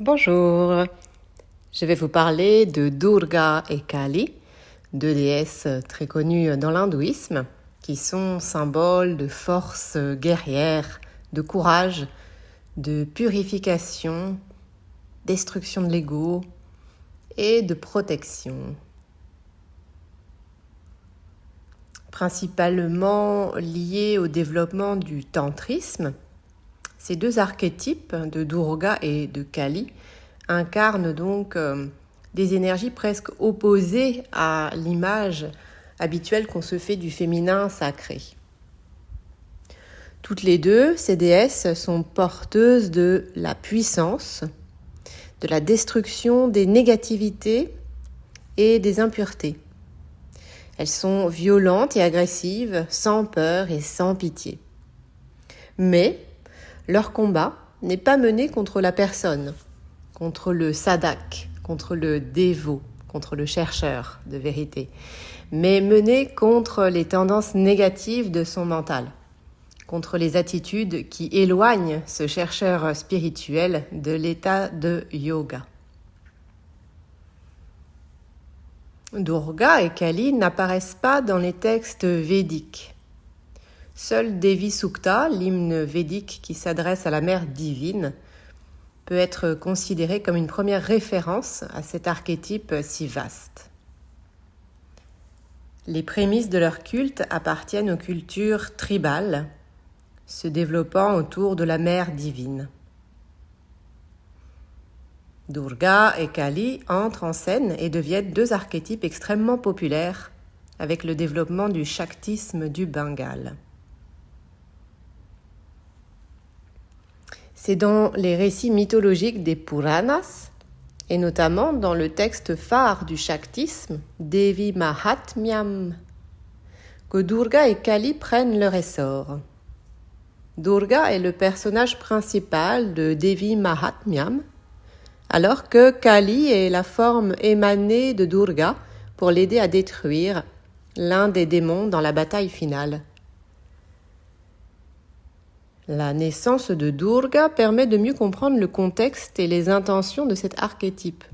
Bonjour, je vais vous parler de Durga et Kali, deux déesses très connues dans l'hindouisme, qui sont symboles de force guerrière, de courage, de purification, destruction de l'ego et de protection. Principalement liés au développement du tantrisme, ces deux archétypes de Durga et de Kali incarnent donc des énergies presque opposées à l'image habituelle qu'on se fait du féminin sacré. Toutes les deux, ces déesses sont porteuses de la puissance, de la destruction des négativités et des impuretés. Elles sont violentes et agressives, sans peur et sans pitié. Mais leur combat n'est pas mené contre la personne, contre le sadak, contre le dévot, contre le chercheur de vérité, mais mené contre les tendances négatives de son mental, contre les attitudes qui éloignent ce chercheur spirituel de l'état de yoga. Durga et Kali n'apparaissent pas dans les textes védiques. Seul Devi Sukta, l'hymne védique qui s'adresse à la mère divine, peut être considéré comme une première référence à cet archétype si vaste. Les prémices de leur culte appartiennent aux cultures tribales, se développant autour de la mère divine. Durga et Kali entrent en scène et deviennent deux archétypes extrêmement populaires avec le développement du shaktisme du Bengale. C'est dans les récits mythologiques des Puranas, et notamment dans le texte phare du shaktisme, Devi Mahatmyam, que Durga et Kali prennent leur essor. Durga est le personnage principal de Devi Mahatmyam, alors que Kali est la forme émanée de Durga pour l'aider à détruire l'un des démons dans la bataille finale. La naissance de Durga permet de mieux comprendre le contexte et les intentions de cet archétype.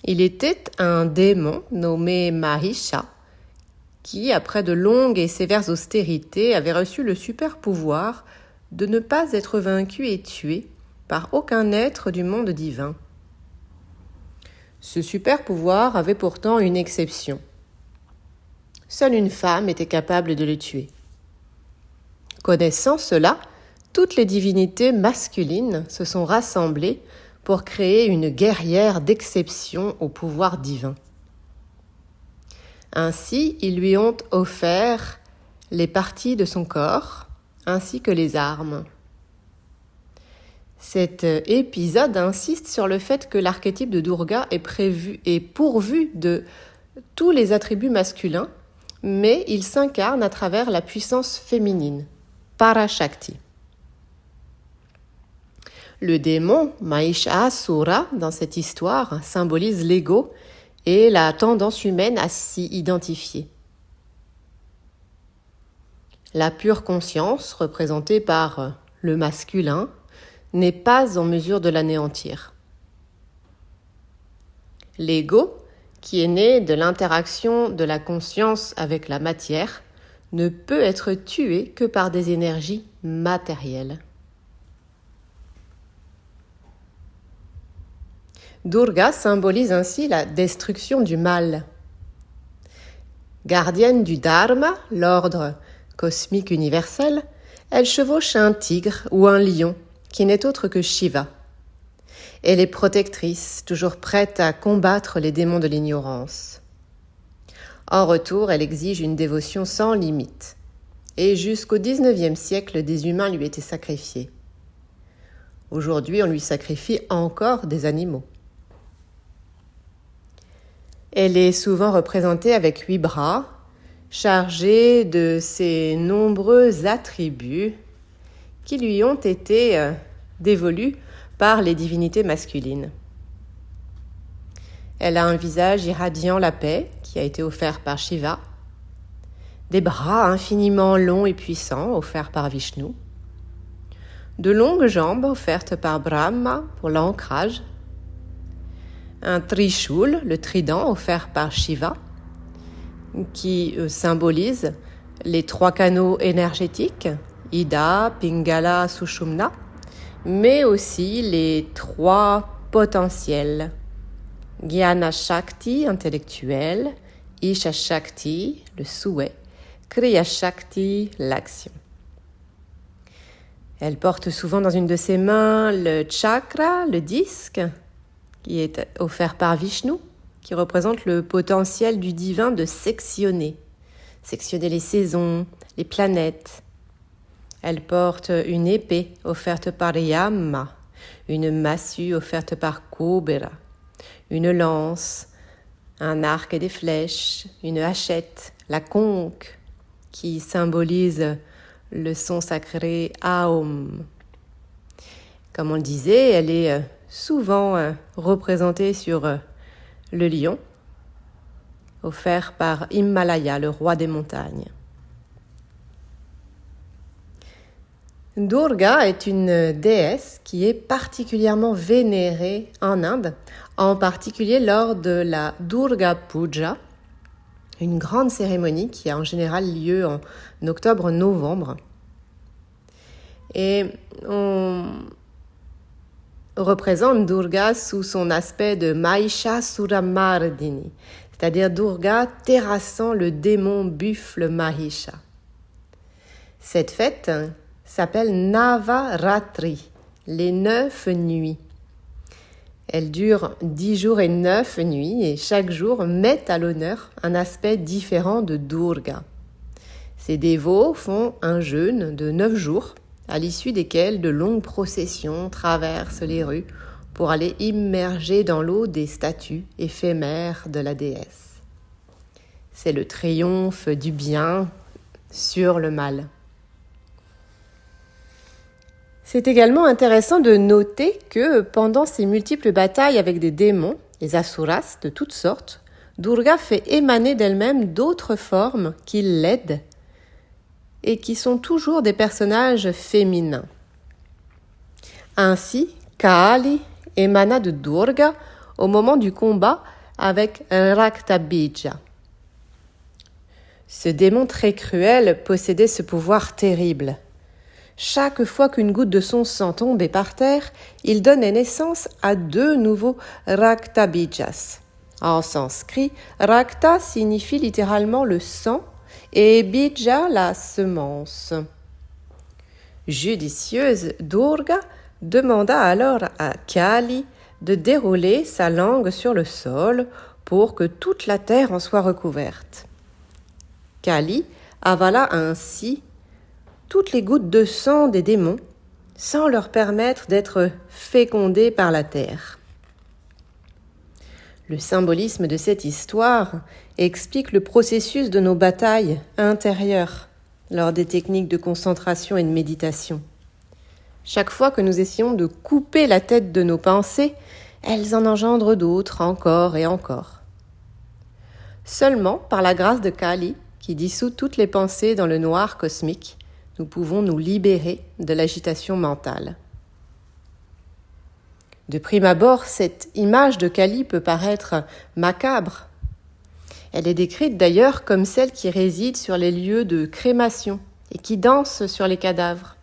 Il était un démon nommé Mahisha qui, après de longues et sévères austérités, avait reçu le super pouvoir de ne pas être vaincu et tué par aucun être du monde divin. Ce super pouvoir avait pourtant une exception. Seule une femme était capable de le tuer. Connaissant cela, toutes les divinités masculines se sont rassemblées pour créer une guerrière d'exception au pouvoir divin. Ainsi, ils lui ont offert les parties de son corps ainsi que les armes. Cet épisode insiste sur le fait que l'archétype de Durga est pourvu de tous les attributs masculins, mais il s'incarne à travers la puissance féminine. Parashakti. Le démon Mahishasura dans cette histoire symbolise l'ego et la tendance humaine à s'y identifier. La pure conscience, représentée par le masculin, n'est pas en mesure de l'anéantir. L'ego, qui est né de l'interaction de la conscience avec la matière, ne peut être tué que par des énergies matérielles. Durga symbolise ainsi la destruction du mal. Gardienne du Dharma, l'ordre cosmique universel, elle chevauche un tigre ou un lion, qui n'est autre que Shiva. Elle est protectrice, toujours prête à combattre les démons de l'ignorance. En retour, elle exige une dévotion sans limite. Et jusqu'au XIXe siècle, des humains lui étaient sacrifiés. Aujourd'hui, on lui sacrifie encore des animaux. Elle est souvent représentée avec 8 bras, chargée de ses nombreux attributs qui lui ont été dévolus par les divinités masculines. Elle a un visage irradiant la paix, qui a été offert par Shiva, des bras infiniment longs et puissants, offerts par Vishnu, de longues jambes offertes par Brahma pour l'ancrage, un Trishul, le trident offert par Shiva, qui symbolise les 3 canaux énergétiques, Ida, Pingala, Sushumna, mais aussi les 3 potentiels, Jnana Shakti, intellectuel, Isha Shakti, le souhait, Kriya Shakti, l'action. Elle porte souvent dans une de ses mains le chakra, le disque, qui est offert par Vishnu, qui représente le potentiel du divin de sectionner les saisons, les planètes. Elle porte une épée offerte par Yama, une massue offerte par Kubera, une lance, un arc et des flèches, une hachette, la conque, qui symbolise le son sacré Aum. Comme on le disait, elle est souvent représentée sur le lion, offert par Himalaya, le roi des montagnes. Durga est une déesse qui est particulièrement vénérée en Inde, en particulier lors de la Durga Puja, une grande cérémonie qui a en général lieu en octobre-novembre. Et on représente Durga sous son aspect de Mahishasuramardini, c'est-à-dire Durga terrassant le démon buffle Mahisha. Cette fête s'appelle Navaratri, les 9 nuits. Elle dure 10 jours et 9 nuits et chaque jour met à l'honneur un aspect différent de Durga. Ces dévots font un jeûne de 9 jours, à l'issue desquels de longues processions traversent les rues pour aller immerger dans l'eau des statues éphémères de la déesse. C'est le triomphe du bien sur le mal. C'est également intéressant de noter que pendant ses multiples batailles avec des démons, les asuras de toutes sortes, Durga fait émaner d'elle-même d'autres formes qui l'aident et qui sont toujours des personnages féminins. Ainsi, Kali émana de Durga au moment du combat avec Raktabija. Ce démon très cruel possédait ce pouvoir terrible. Chaque fois qu'une goutte de son sang tombait par terre, il donnait naissance à 2 nouveaux Raktabijas. En sanskrit, Rakta signifie littéralement le sang et Bija la semence. Judicieuse, Durga demanda alors à Kali de dérouler sa langue sur le sol pour que toute la terre en soit recouverte. Kali avala ainsi toutes les gouttes de sang des démons, sans leur permettre d'être fécondés par la terre. Le symbolisme de cette histoire explique le processus de nos batailles intérieures lors des techniques de concentration et de méditation. Chaque fois que nous essayons de couper la tête de nos pensées, elles en engendrent d'autres encore et encore. Seulement par la grâce de Kali, qui dissout toutes les pensées dans le noir cosmique, nous pouvons nous libérer de l'agitation mentale. De prime abord, cette image de Kali peut paraître macabre. Elle est décrite d'ailleurs comme celle qui réside sur les lieux de crémation et qui danse sur les cadavres.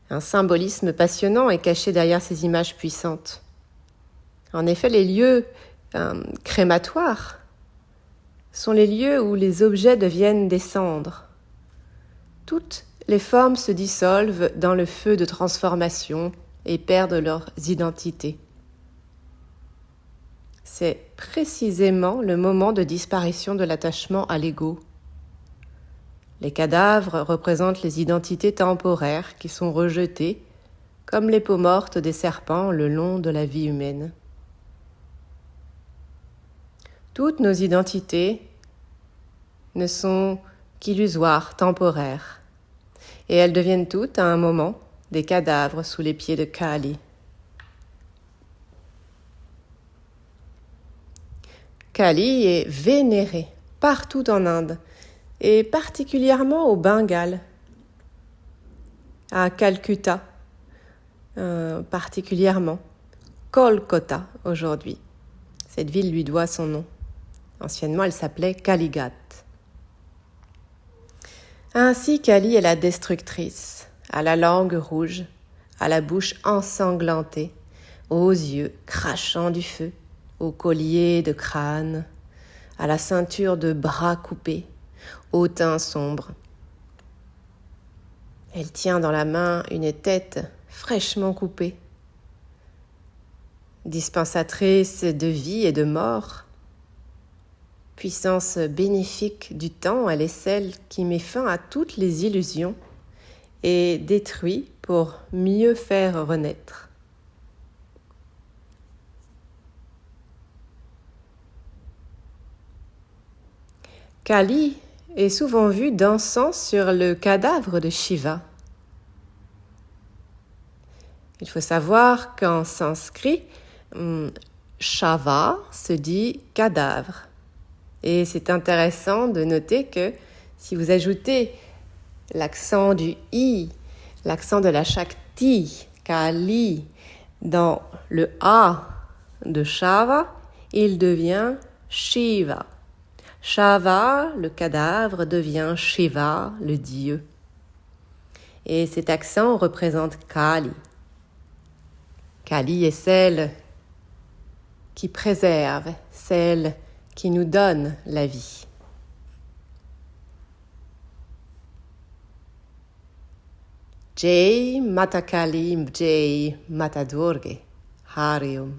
Un symbolisme passionnant est caché derrière ces images puissantes. En effet, les lieux crématoires sont les lieux où les objets deviennent des cendres. Toutes les formes se dissolvent dans le feu de transformation et perdent leurs identités. C'est précisément le moment de disparition de l'attachement à l'ego. Les cadavres représentent les identités temporaires qui sont rejetées, comme les peaux mortes des serpents le long de la vie humaine. Toutes nos identités ne sont qu'illusoires, temporaires, et elles deviennent toutes, à un moment, des cadavres sous les pieds de Kali. Kali est vénérée partout en Inde, et particulièrement au Bengale. à Calcutta particulièrement, Kolkata aujourd'hui. Cette ville lui doit son nom. Anciennement, elle s'appelait Kalighat. Ainsi, Kali est la destructrice, à la langue rouge, à la bouche ensanglantée, aux yeux crachant du feu, au collier de crâne, à la ceinture de bras coupés, au teint sombre. Elle tient dans la main une tête fraîchement coupée. Dispensatrice de vie et de mort, puissance bénéfique du temps, elle est celle qui met fin à toutes les illusions et détruit pour mieux faire renaître. Kali est souvent vue dansant sur le cadavre de Shiva. Il faut savoir qu'en sanskrit, Shava se dit cadavre. Et c'est intéressant de noter que si vous ajoutez l'accent du I, l'accent de la Shakti, Kali, dans le A de Shava, il devient Shiva. Shava, le cadavre, devient Shiva, le dieu. Et cet accent représente Kali. Kali est celle qui préserve, celle qui nous donne la vie. Jai Mata Kali, Jai Mata Durga, Harium.